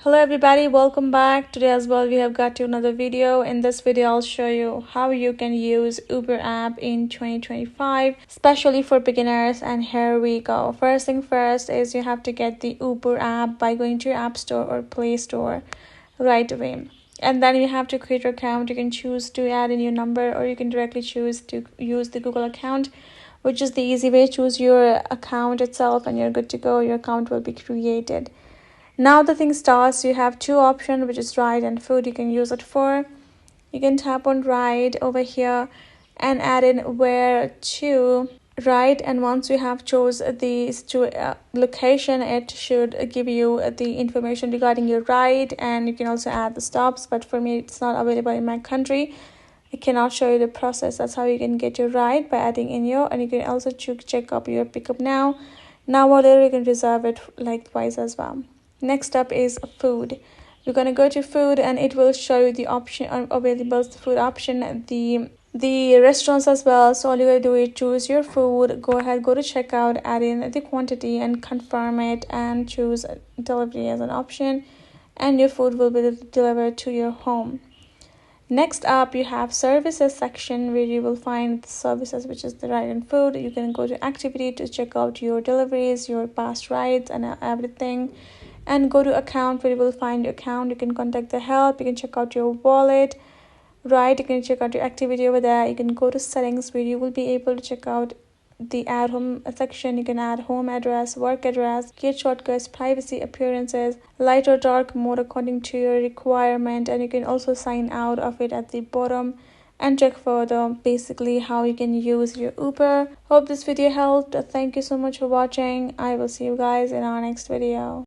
Hello everybody, welcome back. Today as well we have got to another video. In this video I'll show you how you can use Uber app in 2025, especially for beginners. And here we go. First thing first is you have to get the Uber app by going to your App Store or Play Store right away. And then you have to create your account. You can choose to add in your number, or you can directly choose to use the Google account, which is the easy way. Choose your account itself and you're good to go. Your account will be created. Now the thing starts. You have two options, which is ride and food. You can use it for. You can tap on ride over here and add in where to ride, and once you have chose the location, it should give you the information regarding your ride, and you can also add the stops, but for me it's not available in my country. I cannot show you the process. That's how you can get your ride, by adding in your, and you can also check up your pickup now or later. You can reserve it likewise as well. Next up is food. You're gonna go to food and it will show you the option available, food option, the restaurants as well. So all you gotta do is choose your food, go to checkout, add in the quantity and confirm it, and choose delivery as an option, and your food will be delivered to your home. Next up, you have services section, where you will find the services, which is the ride and food. You can go to activity to check out your deliveries, your past rides and everything, and go to account, where you will find your account. You can contact the help. You can check out your wallet. Right, you can check out your activity over there. You can go to settings, where you will be able to check out the add home section. You can add home address, work address, gate shortcuts, privacy, appearances, light or dark mode according to your requirement, and you can also sign out of it at the bottom and check further basically how you can use your Uber. Hope this video helped. Thank you so much for watching. I will see you guys in our next video.